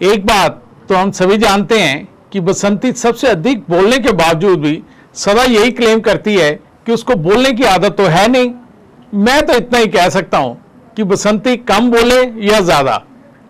एक बात तो हम सभी जानते हैं कि बसंती सबसे अधिक बोलने के बावजूद भी सदा यही क्लेम करती है कि उसको बोलने की आदत तो है नहीं। मैं तो इतना ही कह सकता हूं कि बसंती कम बोले या ज्यादा,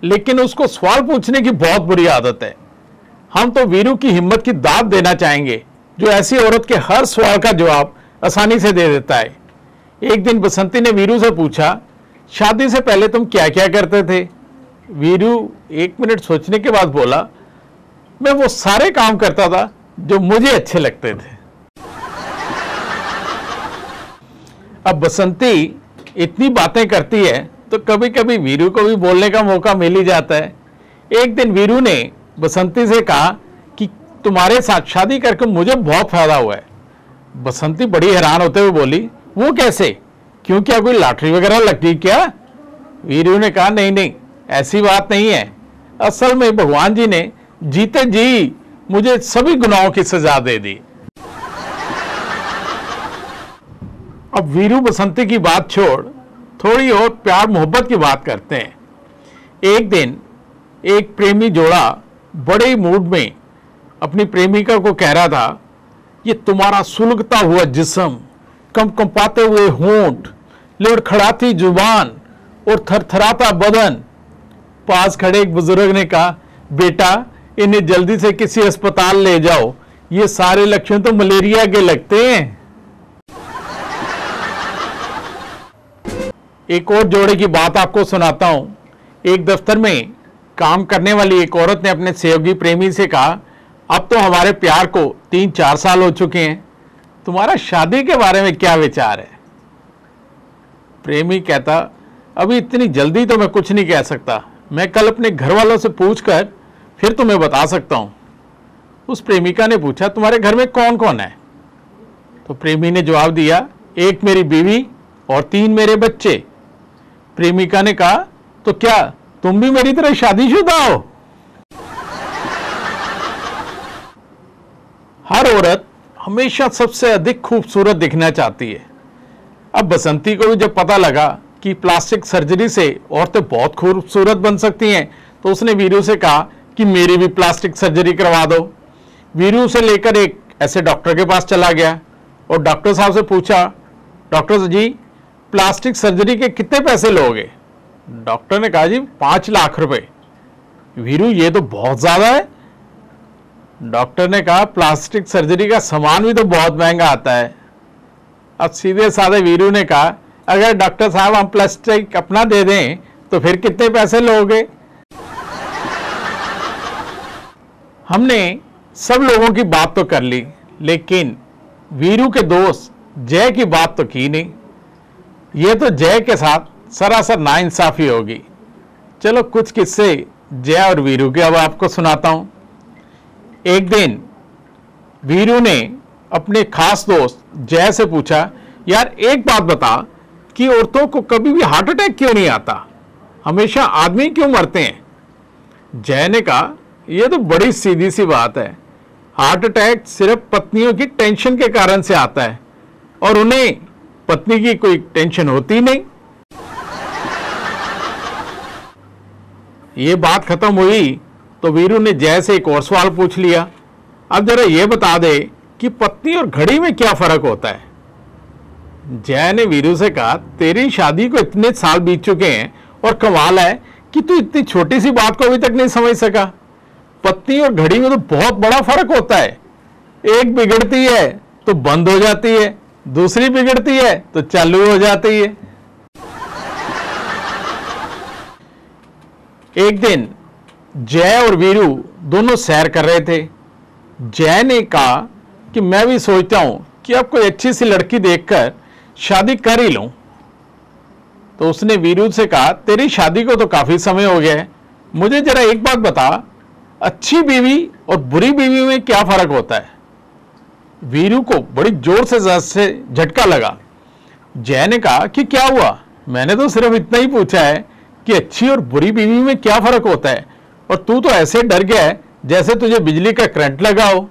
लेकिन उसको सवाल पूछने की बहुत बुरी आदत है। हम तो वीरू की हिम्मत की दाद देना चाहेंगे जो ऐसी औरत के हर सवाल का जवाब आसानी से दे देता है। एक दिन बसंती ने वीरू से पूछा, शादी से पहले तुम क्या क्या करते थे? वीरू 1 मिनट सोचने के बाद बोला, मैं वो सारे काम करता था जो मुझे अच्छे लगते थे। अब बसंती इतनी बातें करती है तो कभी कभी वीरू को भी बोलने का मौका मिल ही जाता है। एक दिन वीरू ने बसंती से कहा कि तुम्हारे साथ शादी करके मुझे बहुत फायदा हुआ है। बसंती बड़ी हैरान होते हुए बोली, वो कैसे? क्यों, क्या कोई लॉटरी वगैरह लग गई क्या? वीरू ने कहा, नहीं नहीं, ऐसी बात नहीं है। असल में भगवान जी ने जीते जी मुझे सभी गुनाहों की सजा दे दी। अब वीरू बसंती की बात छोड़ थोड़ी और प्यार मोहब्बत की बात करते हैं। एक दिन एक प्रेमी जोड़ा बड़े मूड में अपनी प्रेमिका को कह रहा था, ये तुम्हारा सुलगता हुआ जिस्म, कंपकंपाते हुए होंठ, लड़खड़ाती जुबान और थरथराता बदन। पास खड़े एक बुजुर्ग ने कहा, बेटा इन्हें जल्दी से किसी अस्पताल ले जाओ, ये सारे लक्षण तो मलेरिया के लगते हैं। एक और जोड़े की बात आपको सुनाता हूं। एक दफ्तर में काम करने वाली एक औरत ने अपने सहयोगी प्रेमी से कहा, अब तो हमारे प्यार को 3-4 साल हो चुके हैं, तुम्हारा शादी के बारे में क्या विचार है? प्रेमी कहता, अभी इतनी जल्दी तो मैं कुछ नहीं कह सकता, मैं कल अपने घर वालों से पूछकर फिर तुम्हें बता सकता हूं। उस प्रेमिका ने पूछा, तुम्हारे घर में कौन कौन है? तो प्रेमी ने जवाब दिया, एक मेरी बीवी और 3 मेरे बच्चे। प्रेमिका ने कहा, तो क्या तुम भी मेरी तरह शादीशुदा हो? हर औरत हमेशा सबसे अधिक खूबसूरत दिखना चाहती है। अब बसंती को भी जब पता लगा कि प्लास्टिक सर्जरी से औरतें बहुत खूबसूरत बन सकती हैं, तो उसने वीरू से कहा कि मेरी भी प्लास्टिक सर्जरी करवा दो। वीरू से लेकर एक ऐसे डॉक्टर के पास चला गया और डॉक्टर साहब से पूछा, डॉक्टर जी प्लास्टिक सर्जरी के कितने पैसे लोगे? डॉक्टर ने कहा, जी 5 लाख रुपए। वीरू, ये तो बहुत ज्यादा है। डॉक्टर ने कहा, प्लास्टिक सर्जरी का सामान भी तो बहुत महंगा आता है। अब सीधे साधे वीरू ने कहा, अगर डॉक्टर साहब हम प्लास्टिक अपना दे दें तो फिर कितने पैसे लोगे? हमने सब लोगों की बात तो कर ली, लेकिन वीरू के दोस्त जय की बात तो की नहीं। यह तो जय के साथ सरासर नाइंसाफी होगी। चलो कुछ किस्से जय और वीरू के अब आपको सुनाता हूं। एक दिन वीरू ने अपने खास दोस्त जय से पूछा, यार एक बात बता कि औरतों को कभी भी हार्ट अटैक क्यों नहीं आता, हमेशा आदमी क्यों मरते हैं? जय ने कहा, यह तो बड़ी सीधी सी बात है, हार्ट अटैक सिर्फ पत्नियों की टेंशन के कारण से आता है और उन्हें पत्नी की कोई टेंशन होती नहीं। ये बात खत्म हुई तो वीरू ने जय से एक और सवाल पूछ लिया, अब जरा ये बता दे कि पत्नी और घड़ी में क्या फर्क होता है? जय ने वीरू से कहा, तेरी शादी को इतने साल बीत चुके हैं और कमाल है कि तू इतनी छोटी सी बात को अभी तक नहीं समझ सका। पत्नी और घड़ी में तो बहुत बड़ा फर्क होता है। एक बिगड़ती है तो बंद हो जाती है, दूसरी बिगड़ती है तो चालू हो जाती है। एक दिन जय और वीरू दोनों सैर कर रहे थे। जय ने कहा कि मैं भी सोचता हूं कि अब कोई अच्छी सी लड़की देखकर शादी कर ही लूं। तो उसने वीरू से कहा, तेरी शादी को तो काफी समय हो गया है, मुझे जरा एक बात बता, अच्छी बीवी और बुरी बीवी में क्या फर्क होता है? वीरू को बड़ी जोर से झटका लगा। जय ने कहा कि क्या हुआ, मैंने तो सिर्फ इतना ही पूछा है कि अच्छी और बुरी बीवी में क्या फर्क होता है, और तू तो ऐसे डर गया है जैसे तुझे बिजली का करंट लगा हो।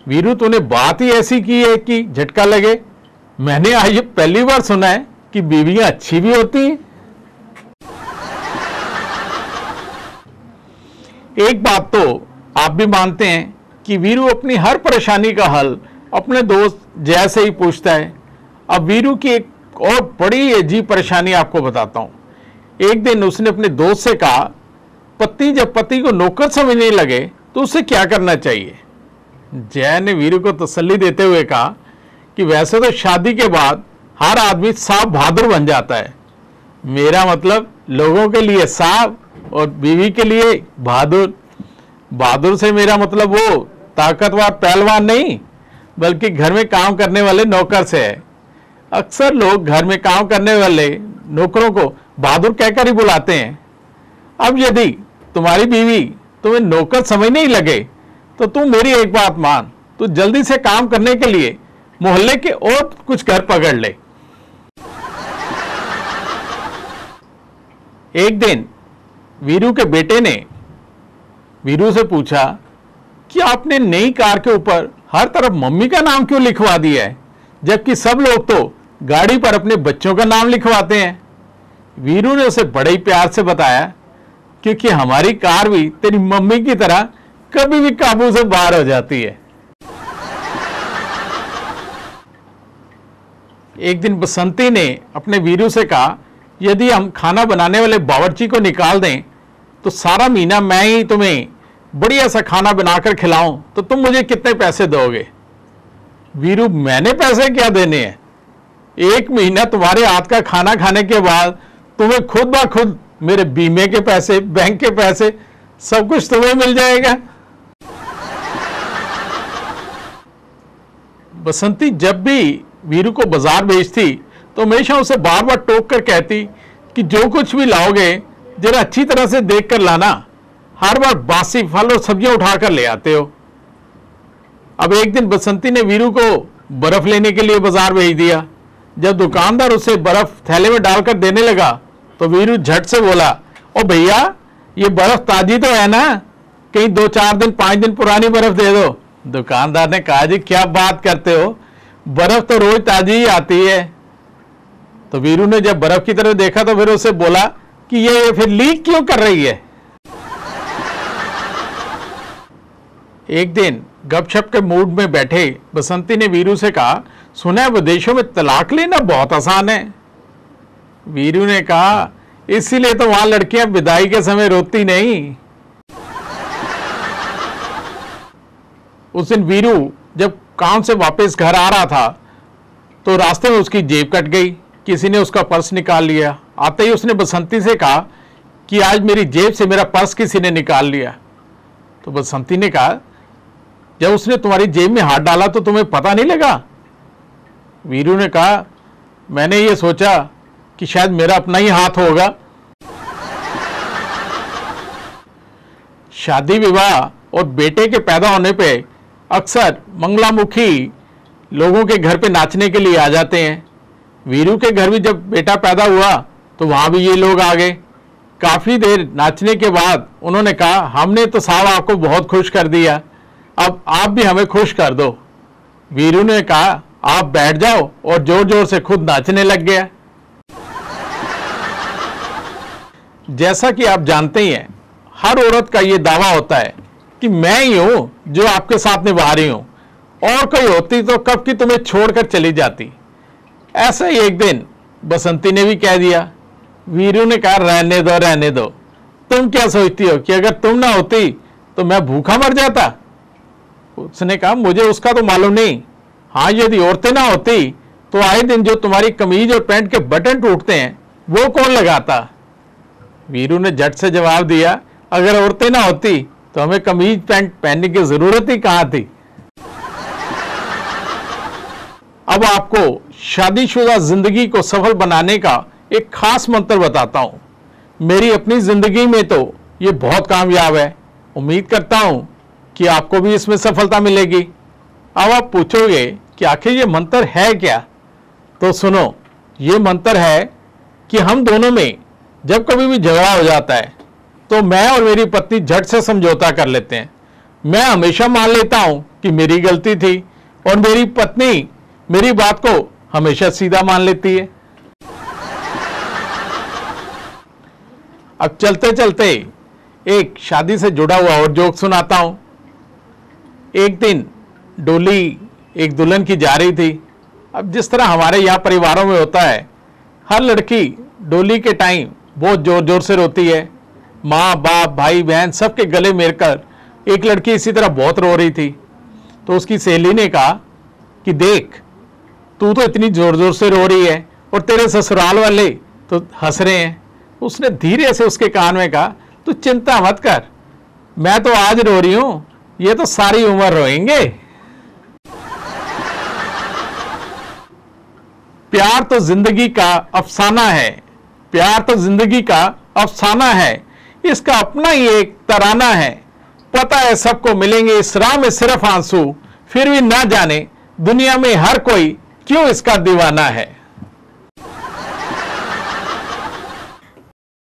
वीरू, तूने बात ही ऐसी की है कि झटका लगे? मैंने आज ये पहली बार सुना है कि बीवियां अच्छी भी होती हैं। एक बात तो आप भी मानते हैं कि वीरू अपनी हर परेशानी का हल अपने दोस्त जय से ही पूछता है। अब वीरू की एक और बड़ी अजीब परेशानी आपको बताता हूं। एक दिन उसने अपने दोस्त से कहा, पत्नी जब पति को नौकर समझने लगे तो उसे क्या करना चाहिए। जय ने वीरू को तसल्ली देते हुए कहा कि वैसे तो शादी के बाद हर आदमी साफ बहादुर बन जाता है। मेरा मतलब लोगों के लिए साफ और बीवी के लिए बहादुर। बहादुर से मेरा मतलब वो ताकतवर पहलवान नहीं, बल्कि घर में काम करने वाले नौकर से है। अक्सर लोग घर में काम करने वाले नौकरों को बहादुर कहकर ही बुलाते हैं। अब यदि तुम्हारी बीवी तुम्हें नौकर समझने ही लगे तो तुम मेरी एक बात मान, तो जल्दी से काम करने के लिए मोहल्ले के और कुछ घर पकड़ ले। एक दिन वीरू के बेटे ने वीरू से पूछा कि आपने नई कार के ऊपर हर तरफ मम्मी का नाम क्यों लिखवा दिया है, जबकि सब लोग तो गाड़ी पर अपने बच्चों का नाम लिखवाते हैं। वीरू ने उसे बड़े ही प्यार से बताया, क्योंकि हमारी कार भी तेरी मम्मी की तरह कभी भी काबू से बाहर हो जाती है। एक दिन बसंती ने अपने वीरू से कहा, यदि हम खाना बनाने वाले बावर्ची को निकाल दें तो सारा महीना मैं ही तुम्हें बढ़िया सा खाना बनाकर खिलाऊं तो तुम मुझे कितने पैसे दोगे। वीरू, मैंने पैसे क्या देने हैं? एक महीना तुम्हारे हाथ का खाना खाने के बाद तुम्हें खुद ब खुद मेरे बीमे के पैसे, बैंक के पैसे, सब कुछ तुम्हें मिल जाएगा। बसंती जब भी वीरू को बाजार भेजती तो हमेशा उसे बार बार टोक कर कहती कि जो कुछ भी लाओगे जरा अच्छी तरह से देख कर लाना, हर बार बासी फल और सब्जियां उठाकर ले आते हो। अब एक दिन बसंती ने वीरू को बर्फ लेने के लिए बाजार भेज दिया। जब दुकानदार उसे बर्फ थैले में डालकर देने लगा तो वीरू झट से बोला, ओ भैया, ये बर्फ ताजी तो है ना, कहीं 2-4 दिन 5 दिन पुरानी बर्फ दे दो। दुकानदार ने कहा, जी क्या बात करते हो, बर्फ तो रोज ताजी ही आती है। तो वीरू ने जब बर्फ की तरफ देखा तो फिर उसे बोला कि ये फिर लीक क्यों कर रही है। एक दिन गपशप के मूड में बैठे बसंती ने वीरू से कहा, सुना है विदेशों में तलाक लेना बहुत आसान है। वीरू ने कहा, इसीलिए तो वहां लड़कियां विदाई के समय रोती नहीं। उस दिन वीरू जब काम से वापस घर आ रहा था तो रास्ते में उसकी जेब कट गई, किसी ने उसका पर्स निकाल लिया। आते ही उसने बसंती से कहा कि आज मेरी जेब से मेरा पर्स किसी ने निकाल लिया। तो बसंती ने कहा, जब उसने तुम्हारी जेब में हाथ डाला तो तुम्हें पता नहीं लगा? वीरू ने कहा, मैंने ये सोचा कि शायद मेरा अपना ही हाथ होगा। शादी विवाह और बेटे के पैदा होने पे अक्सर मंगलामुखी लोगों के घर पे नाचने के लिए आ जाते हैं। वीरू के घर भी जब बेटा पैदा हुआ तो वहां भी ये लोग आ गए। काफी देर नाचने के बाद उन्होंने कहा, हमने तो साहब आपको बहुत खुश कर दिया, अब आप भी हमें खुश कर दो। वीरू ने कहा, आप बैठ जाओ, और जोर जोर से खुद नाचने लग गया। जैसा कि आप जानते ही हैं, हर औरत का ये दावा होता है कि मैं ही हूं जो आपके साथ निभा रही हूं, और कोई होती तो कब की तुम्हें छोड़कर चली जाती। ऐसा ही एक दिन बसंती ने भी कह दिया। वीरू ने कहा, रहने दो रहने दो, तुम क्या सोचती हो कि अगर तुम ना होती तो मैं भूखा मर जाता। उसने कहा, मुझे उसका तो मालूम नहीं, हाँ यदि औरतें ना होती तो आए दिन जो तुम्हारी कमीज और पैंट के बटन टूटते हैं वो कौन लगाता। वीरू ने झट से जवाब दिया, अगर औरतें ना होती तो हमें कमीज पैंट पहनने की जरूरत ही कहां थी। अब आपको शादीशुदा जिंदगी को सफल बनाने का एक खास मंत्र बताता हूं। मेरी अपनी जिंदगी में तो ये बहुत कामयाब है। उम्मीद करता हूं कि आपको भी इसमें सफलता मिलेगी। अब आप पूछोगे कि आखिर ये मंत्र है क्या, तो सुनो, ये मंत्र है कि हम दोनों में जब कभी भी झगड़ा हो जाता है तो मैं और मेरी पत्नी झट से समझौता कर लेते हैं। मैं हमेशा मान लेता हूं कि मेरी गलती थी, और मेरी पत्नी मेरी बात को हमेशा सीधा मान लेती है। अब चलते चलते एक शादी से जुड़ा हुआ और जोक सुनाता हूं। एक दिन डोली एक दुल्हन की जा रही थी। अब जिस तरह हमारे यहाँ परिवारों में होता है, हर लड़की डोली के टाइम बहुत जोर जोर से रोती है। माँ बाप भाई बहन सबके गले मिलकर एक लड़की इसी तरह बहुत रो रही थी। तो उसकी सहेली ने कहा कि देख, तू तो इतनी जोर जोर से रो रही है और तेरे ससुराल वाले तो हंस रहे हैं। उसने धीरे से उसके कान में कहा, तू चिंता मत कर, मैं तो आज रो रही हूं, ये तो सारी उम्र रोएंगे। प्यार तो जिंदगी का अफसाना है, प्यार तो जिंदगी का अफसाना है, इसका अपना ही एक तराना है। पता है सबको मिलेंगे इस राह में सिर्फ आंसू, फिर भी ना जाने दुनिया में हर कोई क्यों इसका दीवाना है।